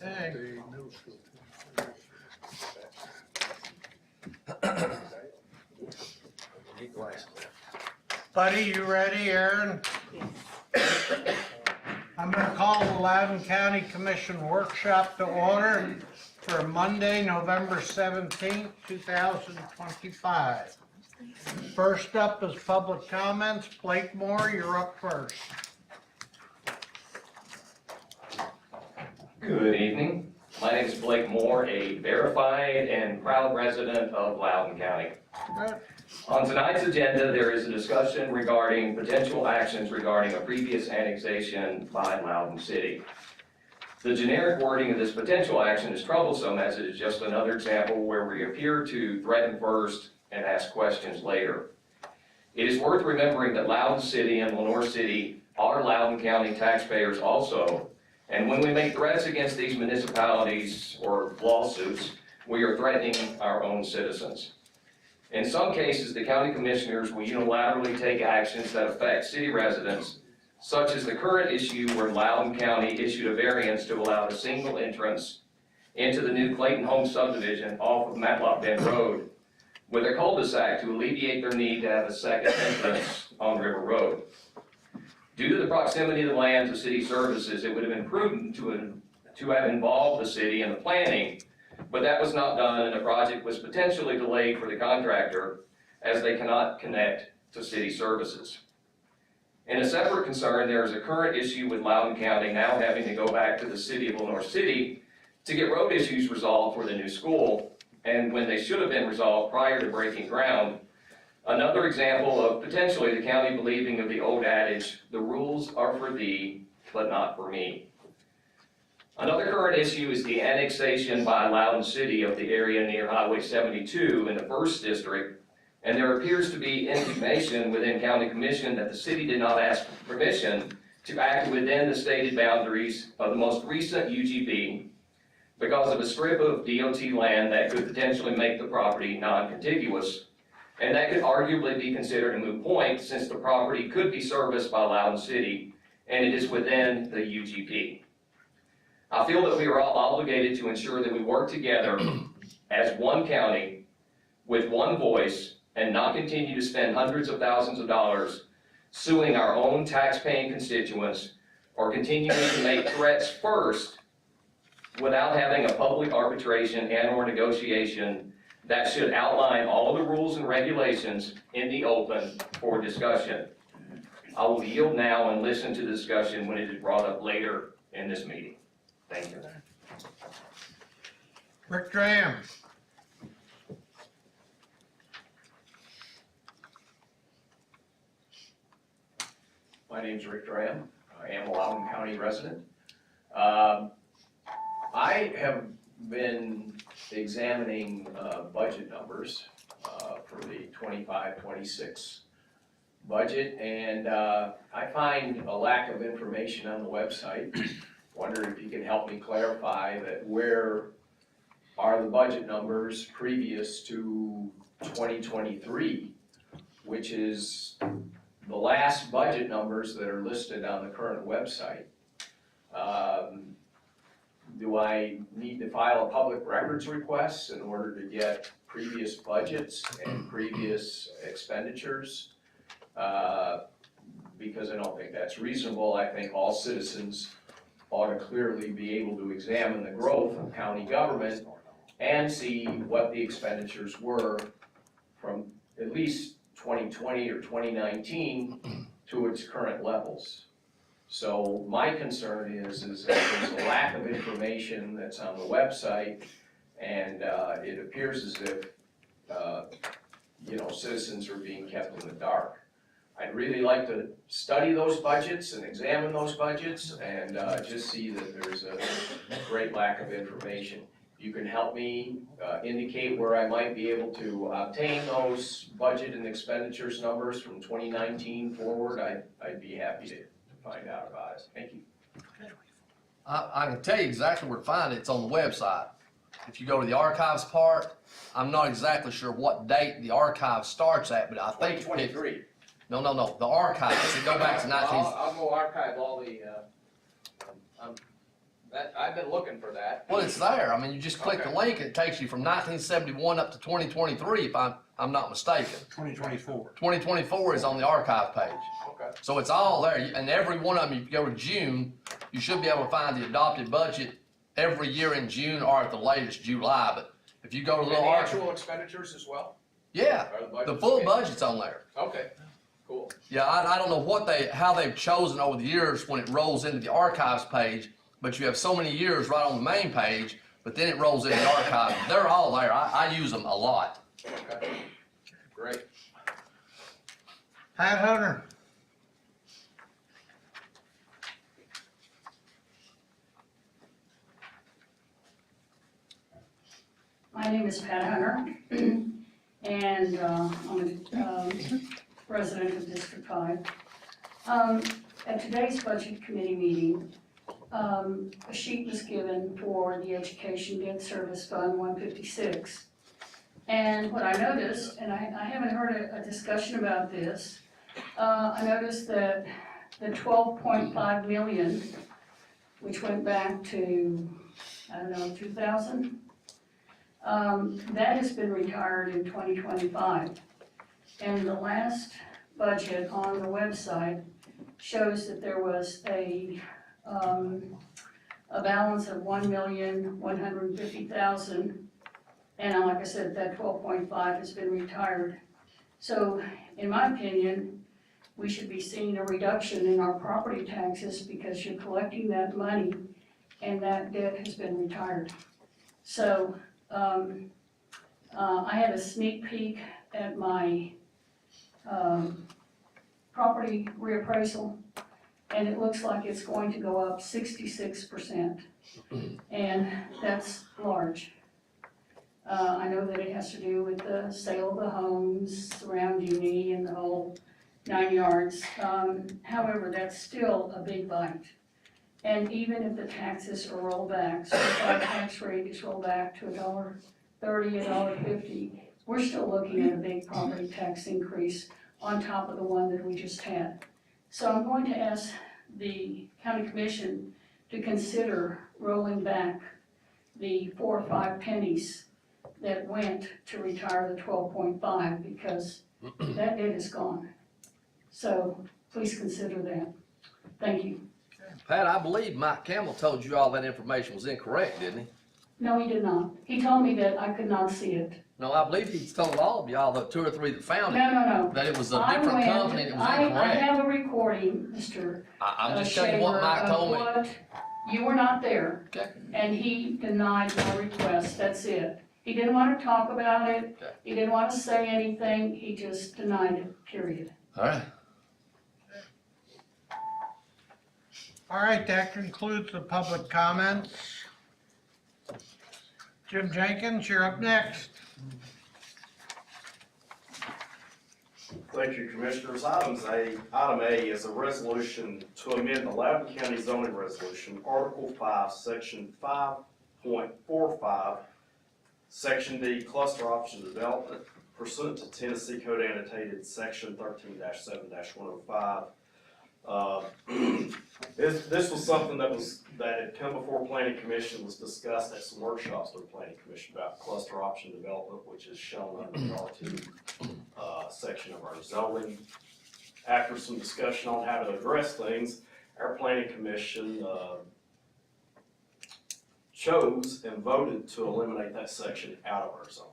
Okay. Buddy, you ready, Aaron? I'm gonna call the Loudon County Commission Workshop to order for Monday, November 17th, 2025. First up is public comments. Blake Moore, you're up first. Good evening. My name is Blake Moore, a verified and proud resident of Loudon County. On tonight's agenda, there is a discussion regarding potential actions regarding a previous annexation by Loudon City. The generic wording of this potential action is troublesome, as it is just another example where we appear to threaten first and ask questions later. It is worth remembering that Loudon City and Lenore City are Loudon County taxpayers also, and when we make threats against these municipalities or lawsuits, we are threatening our own citizens. In some cases, the county commissioners will unilaterally take actions that affect city residents, such as the current issue where Loudon County issued a variance to allow a single entrance into the new Clayton Home subdivision off of Matlock Bend Road with a cul-de-sac to alleviate their need to have a second entrance on River Road. Due to the proximity of the land to city services, it would have been prudent to have involved the city in the planning, but that was not done, and the project was potentially delayed for the contractor as they cannot connect to city services. In a separate concern, there is a current issue with Loudon County now having to go back to the city of Lenore City to get road issues resolved for the new school, and when they should have been resolved prior to breaking ground. Another example of potentially the county believing of the old adage, the rules are for thee, but not for me. Another current issue is the annexation by Loudon City of the area near Highway 72 in the 1st District, and there appears to be indignation within County Commission that the city did not ask permission to act within the stated boundaries of the most recent UGB because of a strip of DOT land that could potentially make the property non-contiguous, and that could arguably be considered a moot point since the property could be serviced by Loudon City and it is within the UGP. I feel that we are all obligated to ensure that we work together as one county with one voice and not continue to spend hundreds of thousands of dollars suing our own tax-paying constituents or continuing to make threats first without having a public arbitration and/or negotiation that should outline all of the rules and regulations in the open for discussion. I will yield now and listen to the discussion when it is brought up later in this meeting. Thank you. Rick Graham. My name's Rick Graham. I am a Loudon County resident. I have been examining budget numbers for the 25-26 budget, and I find a lack of information on the website. Wonder if you can help me clarify that where are the budget numbers previous to 2023, which is the last budget numbers that are listed on the current website. Do I need to file a public records request in order to get previous budgets and previous expenditures? Because I don't think that's reasonable. I think all citizens ought to clearly be able to examine the growth of county government and see what the expenditures were from at least 2020 or 2019 to its current levels. So my concern is that there's a lack of information that's on the website, and it appears as if citizens are being kept in the dark. I'd really like to study those budgets and examine those budgets and just see that there's a great lack of information. If you can help me indicate where I might be able to obtain those budget and expenditures numbers from 2019 forward, I'd be happy to find out about it. Thank you. I can tell you exactly where to find it. It's on the website. If you go to the archives part, I'm not exactly sure what date the archive starts at, but I think 2023. No, the archives. It go back to 19. I'll go archive all the. I've been looking for that. Well, it's there. I mean, you just click the Okay. link, it takes you from 1971 up to 2023, if I'm not mistaken. 2024. 2024 is on the archive page. Okay. So it's all there, and every one of them, if you go to June, you should be able to find the adopted budget every year in June or at the latest July, but if you go to And the the little actual archive, expenditures as well? yeah, Or the budgets? full Okay. budget's on there. Okay, cool. Yeah, I don't know how they've chosen over the years when it rolls into the archives page, but you have so many years right on the main page, but then it rolls into the archive. They're all there. I use them a lot. Okay, great. Pat Hunter. My name is Pat Hunter, and I'm a resident of District 5. At today's Budget Committee meeting, a sheet was given for the Education Debt Service Fund 156. And what I noticed, and I haven't heard a discussion about this, I noticed that the 12.5 million, which went back to, 2000, that has been retired in 2025. And the last budget on the website shows that there was a balance of 1,150,000. And like I said, that 12.5 has been retired. So in my opinion, we should be seeing a reduction in our property taxes because you're collecting that money and that debt has been retired. So I had a sneak peek at my property reappraisal, and it looks like it's going to go up 66%, and that's large. I know that it has to do with the sale of the homes around Uni and the whole 9 yards. However, that's still a big bite. And even if the taxes are rolled back, so if our tax rate is rolled back to $1.30, $1.50, we're still looking at a big property tax increase on top of the one that we just had. So I'm going to ask the county commission to consider rolling back the 4 or 5 pennies that went to retire the 12.5 because that debt is gone. So please consider that. Thank you. Pat, I believe Mike Campbell told you all that information was incorrect, didn't he? No, he did not. He told me that I could not see it. No, I believe he's told all of y'all, the 2 or 3 that found it, No. that it was a I different went- company and it was I incorrect. have a recording, Mr. I'm just telling you what Mike Shaver, told me. of what- You were not there. Okay. And he denied my request, that's it. He didn't want to talk about it. Okay. He didn't want to say anything. He just denied it, period. All right. All right, that concludes the public comments. Jim Jenkins, you're up next. Thank you, Commissioners. Item A is a resolution to amend the Loudon County zoning resolution, Article 5, Section 5.45, Section D, cluster option development pursuant to Tennessee Code Annotated Section 13-7-105. This was something that had come before Planning Commission, was discussed at some workshops with Planning Commission about cluster option development, which is shown under the R2 section of our zoning. After some discussion on how to address things, our Planning Commission chose and voted to eliminate that section out of our zoning.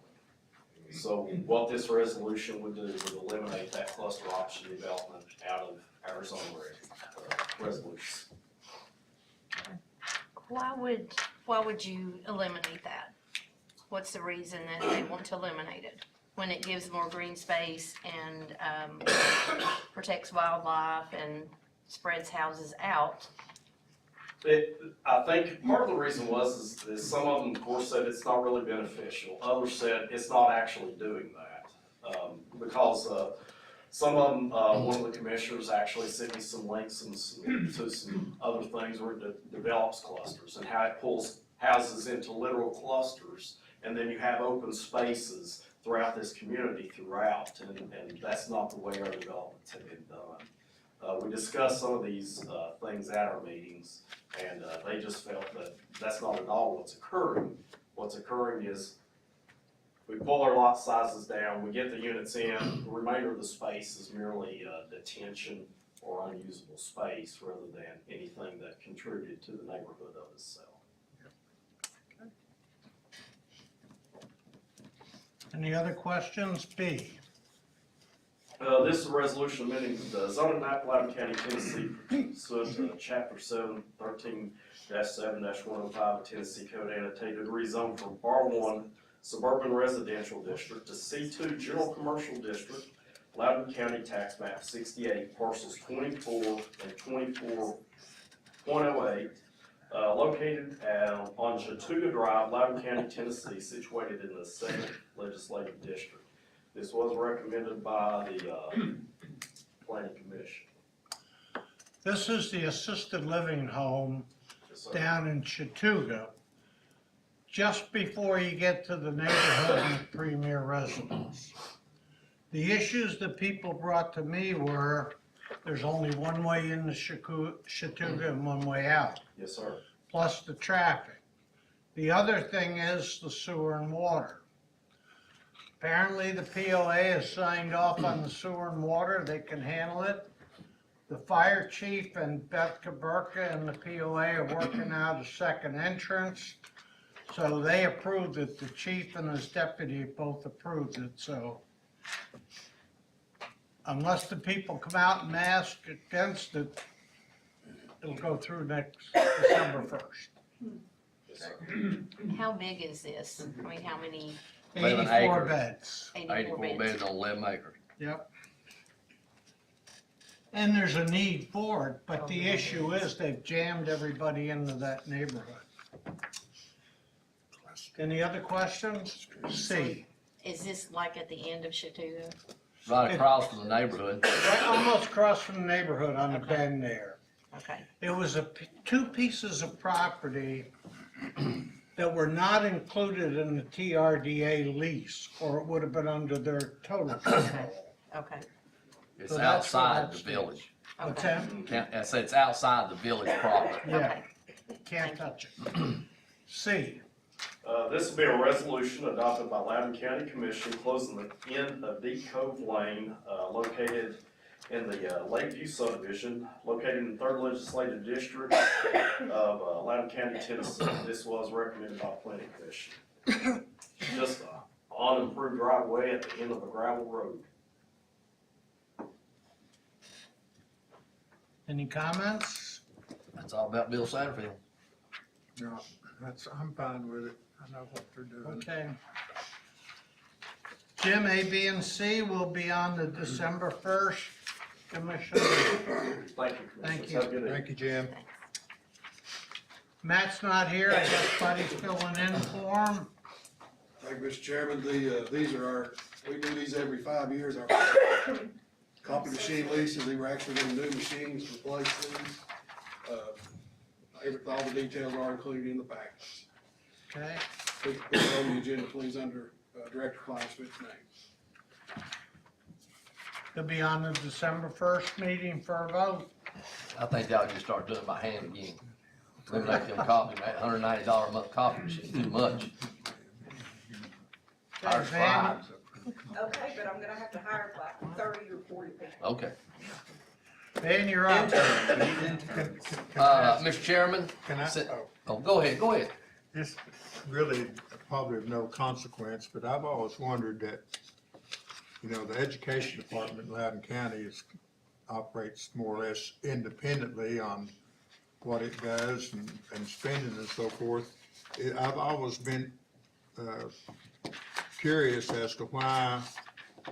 So what this resolution would do would eliminate that cluster option development out of our zoning resolution. Why would you eliminate that? What's the reason that they want to eliminate it? When it gives more green space and protects wildlife and spreads houses out? I think part of the reason is some of them, of course, said it's not really beneficial. Others said it's not actually doing that. Because some of them, one of the commissioners actually sent me some links and to some other things where it develops clusters and how it pulls houses into literal clusters. And then you have open spaces throughout this community throughout, and that's not the way our developments have been done. We discussed some of these, things at our meetings, and, they just felt that that's not at all what's occurring. What's occurring is we pull our lot sizes down, we get the units in, the remainder of the space is merely, detention or unusable space rather than anything that contributed to the neighborhood of itself. Any other questions? B. This is a resolution amending the zoning map of Loudon County, Tennessee, pursuant to Chapter 713-7-105 of Tennessee Code annotated rezone from R1 Suburban Residential District to C2 General Commercial District, Loudon County Tax Map 68, parcels 24 and 24.08, located on Chattooga Drive, Loudon County, Tennessee, situated in the 2nd Legislative District. This was recommended by the Planning Commission. This is the assisted living home Yes, sir. down in Chattooga, just before you get to the neighborhood and premier residence. The issues that people brought to me were, there's only one way into Chattooga and one way out, Yes, sir. plus the traffic. The other thing is the sewer and water. Apparently, the POA has signed off on the sewer and water, they can handle it. The fire chief and Beth Kaburka and the POA are working out a second entrance. So they approved it, the chief and his deputy both approved it, so. Unless the people come out and ask against it, it'll go through next December 1st. Yes, sir. How big is this? I mean, how many, 11 84 acres. beds, 84 beds? beds on 11 acres. yep. And there's a need for it, but the issue is they've jammed everybody into that neighborhood. Any other questions? C. Is this like at the end of Chattooga? Right across from the neighborhood. Right almost across from the neighborhood on the bend there. Okay, It was two pieces of property that were not included in the TRDA lease, or it would have been under their total control. okay, It's So that's outside where the that's- village. What's okay, that? I said it's outside the village property. Yeah, okay. can't touch it. C. This will be a resolution adopted by Loudon County Commission closing the end of Deep Cove Lane, located in the Lakeview subdivision, located in the 3rd Legislative District of Loudon County, Tennessee. This was recommended by Planning Commission. Just an unimproved right of way at the end of a gravel road. Any comments? That's all about Bill Satterfield. No, I'm fine with it. I know what they're doing. Okay. Jim, A, B, and C will be on the December 1st commission. Thank you, Thank Commissioners. you. Have a good evening. Thank you, Jim. Matt's not here, I guess Buddy's filling in for him. Thank you, Mr. Chairman. These are our, we do these every 5 years, our copy machine leases. They were actually gonna do machines to replace these. All the details are included in the package. Okay, Put it on the agenda, please, under Director Kleinschmidt's name. he'll be on the December 1st meeting for a vote. I think y'all just start doing it by hand again. Eliminate them copies, that $190 a month copy machine, too much. Our Okay, Van, scribes. Okay, but I'm gonna have to hire like 30 or 40 people. Okay. Van, you're up. Mr. Chairman, Can I, sit- oh, oh, go ahead. this really probably of no consequence, but I've always wondered that, the education department in Loudon County operates more or less independently on what it does and spending and so forth. I've always been, curious as to why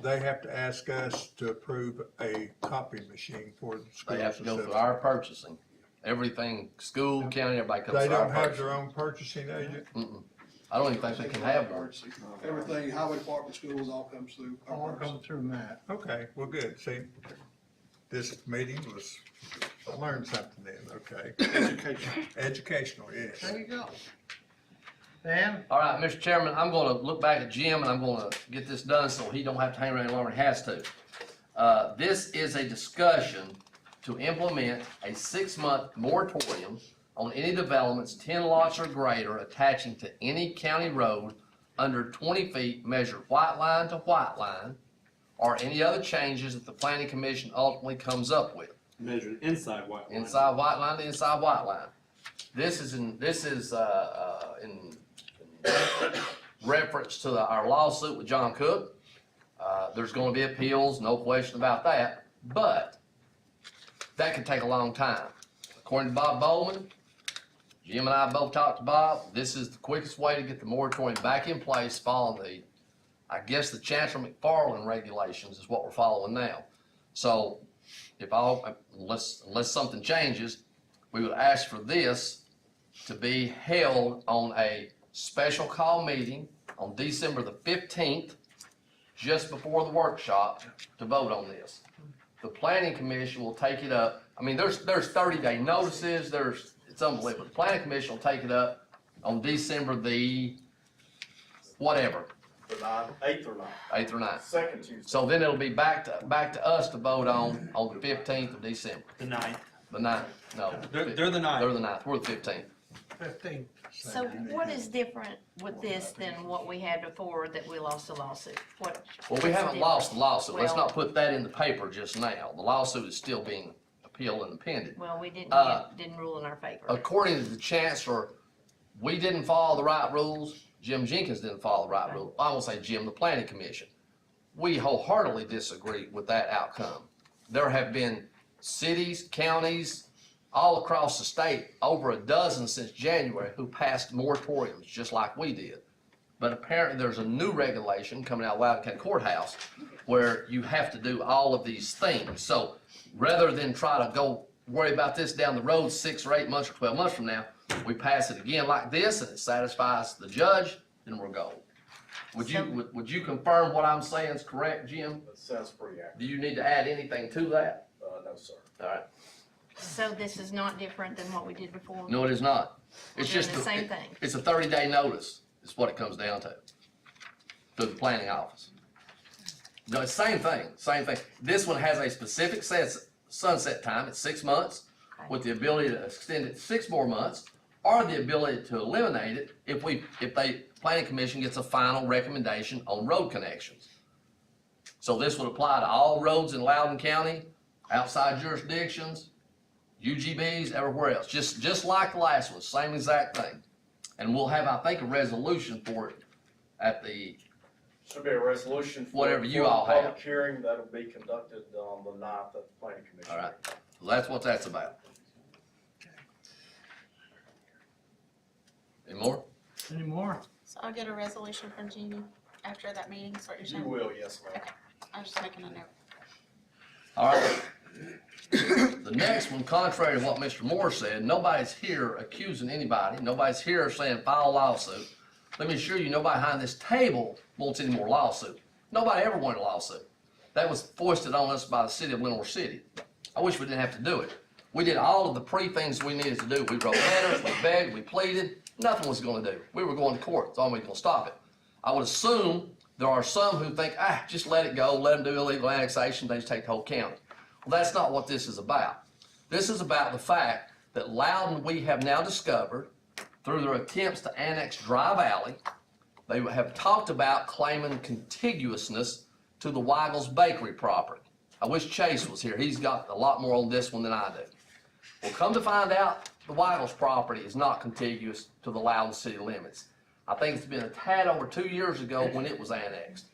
they have to ask us to approve a copy machine for the schools. They have to and go stuff. through our purchasing. Everything, school, county, everybody comes They through our don't have purchasing. their own purchasing agent? I don't even think they can have one. Everything, highway department, schools, all comes through. our All purchase. come through Matt. Okay, well, good. See, this meeting was, I learned something then, okay? Educational, yes. There you go. Van, All right, Mr. Chairman, I'm gonna look back at Jim and I'm gonna get this done so he don't have to hang around any longer than he has to. This is a discussion to implement a 6-month moratorium on any developments 10 lots or greater attaching to any county road under 20 feet measured white line to white line, or any other changes that the planning commission ultimately comes up with. Measured inside white line. Inside white line to inside white line. This is in reference to our lawsuit with John Cook. There's gonna be appeals, no question about that, but that could take a long time. According to Bob Bowman, Jim and I both talked to Bob, this is the quickest way to get the moratorium back in place following the, I guess, the Chancellor McFarland regulations is what we're following now. So unless something changes, we would ask for this to be held on a special call meeting on December the 15th, just before the workshop, to vote on this. The planning commission will take it up. I mean, there's 30-day notices, it's unbelievable. The planning commission will take it up on December the whatever, The 8th or 9th. 8th or 9th. Second Tuesday. So then it'll be back to us to vote on the 15th of December. The 9th. The 9th, no. They're the 9th. They're the 9th, we're the 15th. 15. So what is different with this than what we had before that we lost the lawsuit? Well, we what's the haven't lost the lawsuit, let's Well- not put that in the paper just now. The lawsuit is still being appealed and pending. Well, we didn't rule in our favor. According to the chancellor, we didn't follow the right rules, Jim Jenkins didn't follow the right rules. I won't say Jim, the planning commission. We wholeheartedly disagree with that outcome. There have been cities, counties, all across the state, over a dozen since January, who passed moratoriums just like we did. But apparently there's a new regulation coming out of Loudon County Courthouse where you have to do all of these things. So rather than try to go worry about this down the road 6 or 8 months or 12 months from now, we pass it again like this and it satisfies the judge, then we're golden. Would you confirm what I'm saying is correct, Jim? That sounds pretty accurate. Do you need to add anything to that? No, sir. All right. So this is not different than what we did before? No, it is not. We're It's doing just the same thing. It's a 30-day notice, is what it comes down to the planning office. No, it's same thing. This one has a specific sunset time, it's 6 months, with the ability to extend it 6 more months, or the ability to eliminate it if the planning commission gets a final recommendation on road connections. So this would apply to all roads in Loudon County, outside jurisdictions, UGBs, everywhere else, just like the last one, same exact thing. And we'll have, I think, a resolution for it at the, Should be a resolution for. Whatever you for all the have. Public hearing that'll be conducted on the 9th at the planning commission. all right, that's what that's about. Any more? Any more? So I'll get a resolution from Jeannie after that meeting, is what you're You saying? will, yes, ma'am. I'm just making a note. All right. The next one, contrary to what Mr. Moore said, nobody's here accusing anybody. Nobody's here saying file a lawsuit. Let me assure you, nobody behind this table wants any more lawsuit. Nobody ever wanted a lawsuit. That was foisted on us by the city of Lenore City. I wish we didn't have to do it. We did all of the pre-things we needed to do. We wrote letters, we begged, we pleaded. Nothing was gonna do. We were going to court. It's always gonna stop it. I would assume there are some who think, just let it go, let them do illegal annexation, they just take the whole county. Well, that's not what this is about. This is about the fact that Loudon, we have now discovered, through their attempts to annex Dry Valley, they have talked about claiming contiguousness to the Weigel's Bakery property. I wish Chase was here. He's got a lot more on this one than I do. Well, come to find out, the Weigel's property is not contiguous to the Loudon city limits. I think it's been a tad over 2 years ago when it was annexed.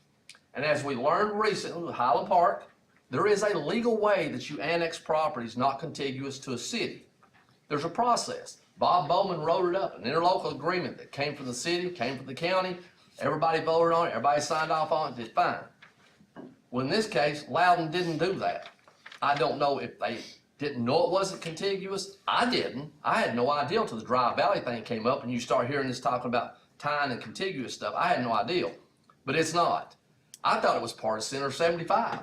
And as we learned recently with Highland Park, there is a legal way that you annex properties not contiguous to a city. There's a process. Bob Bowman wrote it up, an interlocal agreement that came from the city, came from the county. Everybody voted on it, everybody signed off on it, did fine. Well, in this case, Loudon didn't do that. I don't know if they didn't know it wasn't contiguous. I didn't. I had no idea until the Dry Valley thing came up and you start hearing this talking about tying and contiguous stuff. I had no idea, but it's not. I thought it was part of Center 75.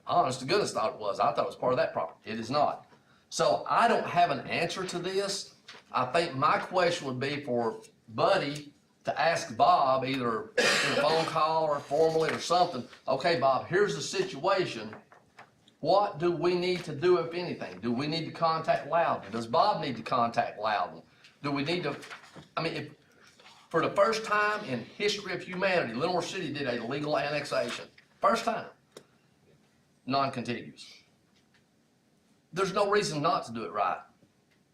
Honest to goodness, thought it was. I thought it was part of that property. It is not. So I don't have an answer to this. I think my question would be for Buddy to ask Bob, either in a phone call or formally or something. Okay, Bob, here's the situation. What do we need to do, if anything? Do we need to contact Loudon? Does Bob need to contact Loudon? Do we need to, I mean, if, for the first time in history of humanity, Lenore City did a legal annexation. First time. Non-contiguous. There's no reason not to do it right,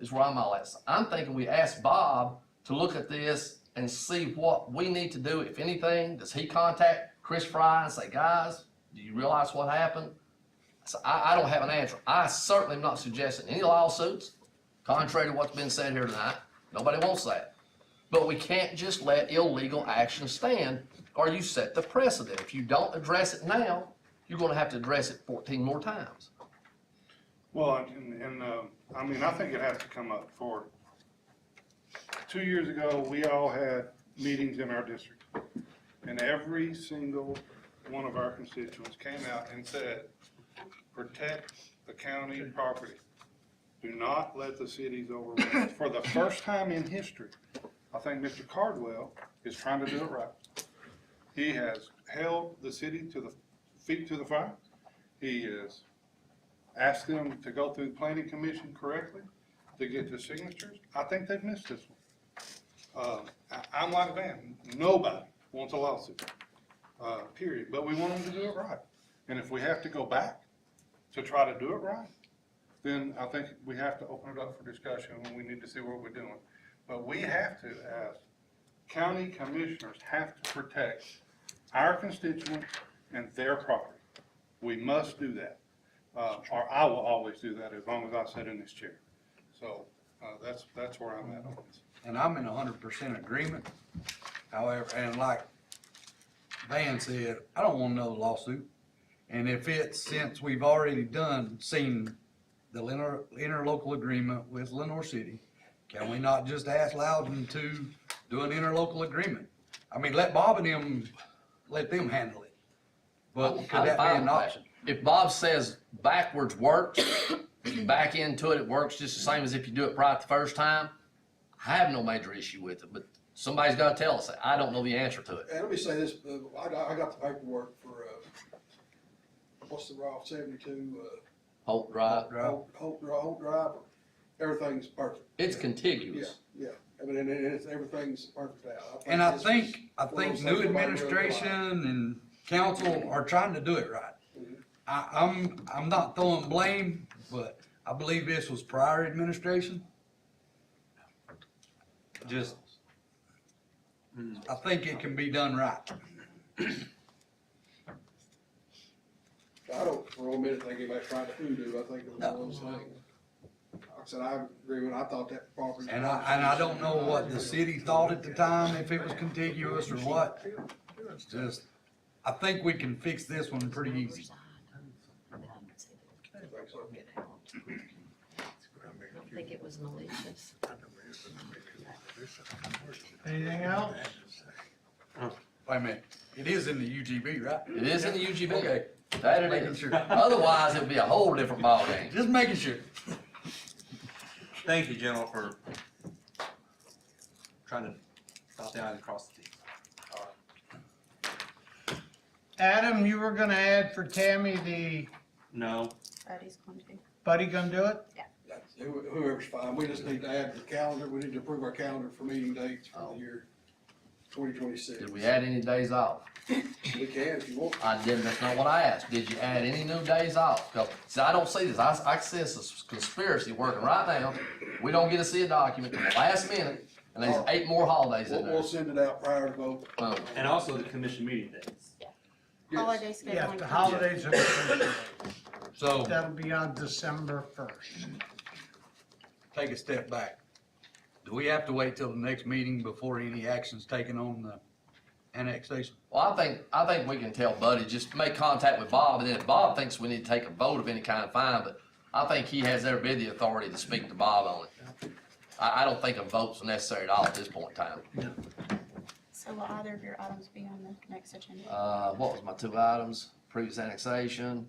is where I'm all at. I'm thinking we ask Bob to look at this and see what we need to do, if anything. Does he contact Chris Fry and say, guys, do you realize what happened? So I don't have an answer. I certainly am not suggesting any lawsuits, contrary to what's been said here tonight. Nobody wants that. But we can't just let illegal action stand, or you set the precedent. If you don't address it now, you're gonna have to address it 14 more times. Well, I mean, I think it has to come up for, 2 years ago, we all had meetings in our district. And every single one of our constituents came out and said, protect the county property. Do not let the cities overrun it. For the first time in history, I think Mr. Cardwell is trying to do it right. He has held the city to the feet to the fire. He has asked them to go through the planning commission correctly to get the signatures. I think they've missed this one. I'm like Van, nobody wants a lawsuit, period, but we want them to do it right. And if we have to go back to try to do it right, then I think we have to open it up for discussion and we need to see what we're doing. But we have to, as county commissioners, have to protect our constituents and their property. We must do that. Or I will always do that as long as I sit in this chair. So, that's where I'm at on this. And I'm in 100% agreement. However, and like Van said, I don't want no lawsuit. And if it's, since we've already seen the interlocal agreement with Lenore City, can we not just ask Loudon to do an interlocal agreement? I mean, let Bob and them, let them handle it. But could I'm that fine be an with option? that. If Bob says backwards works, you back into it, it works just the same as if you do it right the first time, I have no major issue with it, but somebody's gotta tell us that. I don't know the answer to it. And let me say this, I got the paperwork for, what's the route, 72, Holt Drive, Holt Drive, everything's perfect. it's contiguous. Yeah, I mean, and it's, everything's perfect out. And I this think was one of those new things everybody really administration liked. and council are trying to do it right. I'm not throwing blame, but I believe this was prior administration. Just, I think it can be done right. I don't for a minute think anybody's trying to undo, I think it was one of those things. Like I said, I agree with, I thought that property. And I don't know what the city thought at the time, if it was contiguous or what. It's just, I think we can fix this one pretty easy. I don't think it was malicious. Anything else? Wait a minute, it is in the UGB, right? It is in the UGB. Okay. That it Making is. sure. Otherwise, it'd be a whole different ballgame. Just making sure. Thank you, General, for trying to dot the i's and cross the t's. Adam, you were gonna add for Tammy the, No, Buddy's going to. Buddy gonna do it? Whoever's fine, we just need to add the calendar, we need to approve our calendar for meeting dates for the year 2026. Did we add any days off? We can if you want. I didn't, that's not what I asked. Did you add any new days off? 'Cause, see, I don't see this. I see this as conspiracy working right now. We don't get to see a document till the last minute, and there's 8 more holidays in We'll there. send it out prior to vote. and also the commission meeting dates. Holiday Yeah, scheduling. the holidays are, So, that'll be on December 1st. take a step back. Do we have to wait till the next meeting before any action's taken on the annexation? Well, I think we can tell Buddy, just make contact with Bob, and then if Bob thinks we need to take a vote of any kind, fine, but I think he has every bit of the authority to speak to Bob on it. I don't think a vote's necessary at all at this point in time. So will either of your items be on the next agenda? What was my 2 items? Previous annexation.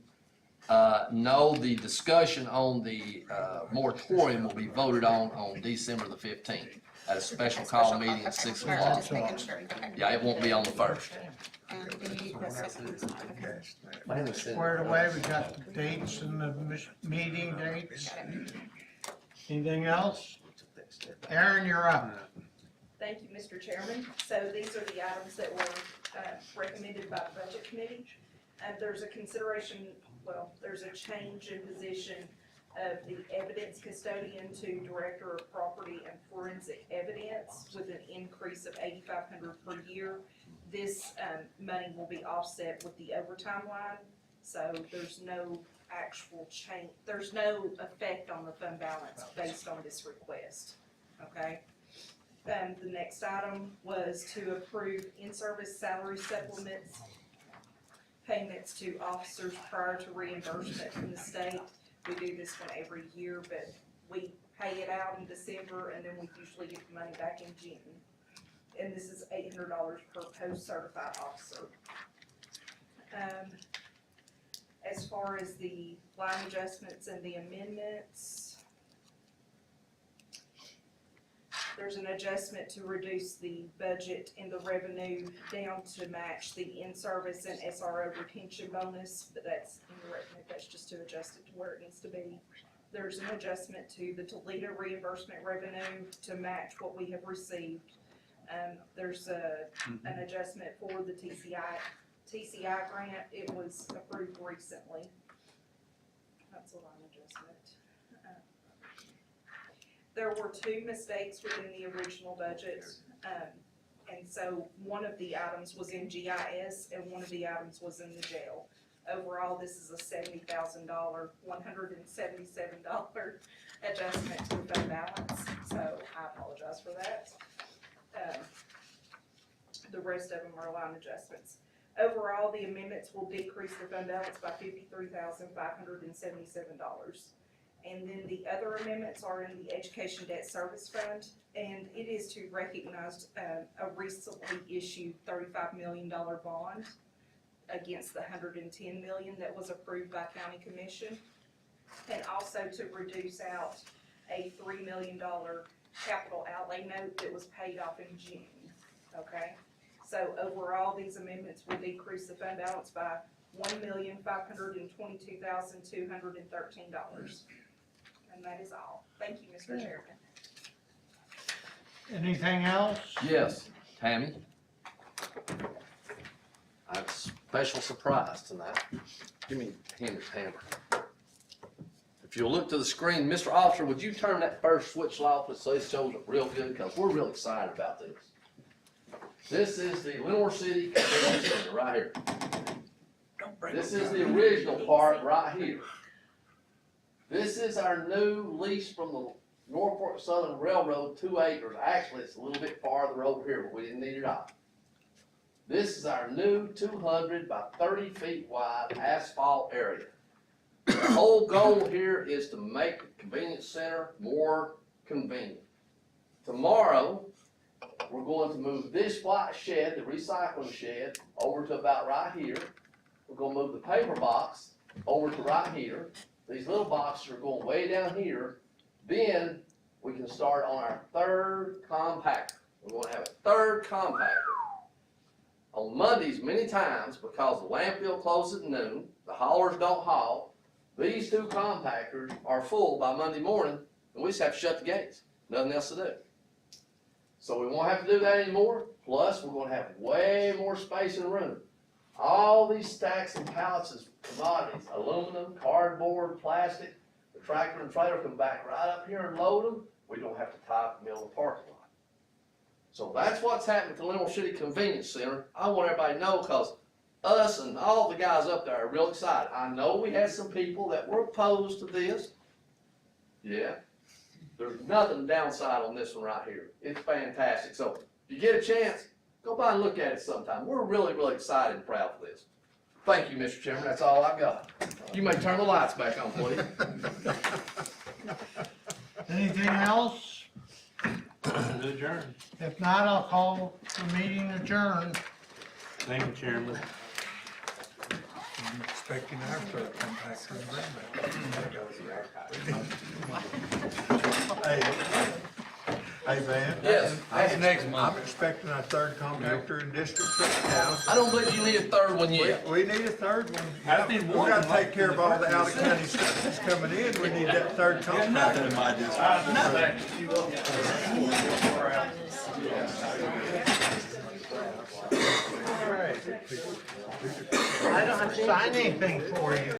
No, the discussion on the moratorium will be voted on December the 15th. at a special A call special meeting call, at okay. 6 All right, o'clock. just making sure, okay. Yeah, it won't be on the first. And the second, okay. Squared away, we got the dates and the meeting dates. Anything else? Aaron, you're up. Thank you, Mr. Chairman. So these are the items that were recommended by the Budget Committee. There's a consideration, there's a change in position of the evidence custodian to Director of Property and Forensic Evidence with an increase of $8,500 per year. This money will be offset with the overtime line, so there's no actual change, there's no effect on the fund balance based on this request, okay? The next item was to approve in-service salary supplements, payments to officers prior to reimbursement from the state. We do this one every year, but we pay it out in December and then we usually get the money back in June. And this is $800 per post-certified officer. As far as the line adjustments and the amendments, there's an adjustment to reduce the budget and the revenue down to match the in-service and SRO retention bonus, but that's incorrect, that's just to adjust it to where it needs to be. There's an adjustment to the Toledo reimbursement revenue to match what we have received. There's an adjustment for the TCI grant. It was approved recently. That's a line adjustment. There were 2 mistakes within the original budget. And so one of the items was in GIS and one of the items was in the jail. Overall, this is a $70,000, $177 adjustment to the fund balance, so I apologize for that. The rest of them are line adjustments. Overall, the amendments will decrease the fund balance by $53,577. And then the other amendments are in the Education Debt Service Fund, and it is to recognize a recently issued $35 million bond against the $110 million that was approved by County Commission, and also to reduce out a $3 million capital outlay note that was paid off in June, okay? So overall, these amendments will decrease the fund balance by $1,522,213. And that is all. Thank you, Mr. Chairman. Anything else? Yes, Tammy? I have a special surprise tonight. Give me Henry's hammer. If you'll look to the screen, Mr. Officer, would you turn that first switch off so it shows up real good? Because we're real excited about this. This is the Lenore City Convention Center right here. This is the original part right here. This is our new lease from the Norfolk Southern Railroad, 2 acres. Actually, it's a little bit farther over here, but we didn't need it all. This is our new 200 by 30 feet wide asphalt area. The whole goal here is to make the convenience center more convenient. Tomorrow, we're going to move this white shed, the recycling shed, over to about right here. We're going to move the paper box over to right here. These little boxes are going way down here. Then we can start on our 3rd compactor. We're going to have a 3rd compactor. On Mondays, many times, because the landfill closes at noon, the haulers don't haul, these 2 compactors are full by Monday morning, and we just have to shut the gates. Nothing else to do. So we won't have to do that anymore. Plus, we're going to have way more space in the room. All these stacks and pallets of commodities, aluminum, cardboard, plastic, the tractor and trailer come back right up here and load them. We don't have to tie up the middle of the parking lot. So that's what's happening at the Lenore City Convenience Center. I want everybody to know because us and all the guys up there are real excited. I know we had some people that were opposed to this. Yeah. There's nothing downside on this one right here. It's fantastic. So if you get a chance, go by and look at it sometime. We're really, really excited and proud for this. Thank you, Mr. Chairman. That's all I've got. You may turn the lights back on, please. Anything else? Adjourn. If not, I'll call the meeting adjourned. Thank you, Chairman. I'm expecting our truck to come back from the ground. Hey, Hey, Van. Yes. That's next month. I'm expecting our third compactor in District Six now. I don't believe you need a third one yet. We need a third one. I just need We one. gotta take care of all the out of county stuff that's coming in. We need that third compactor. I don't have to sign anything for you.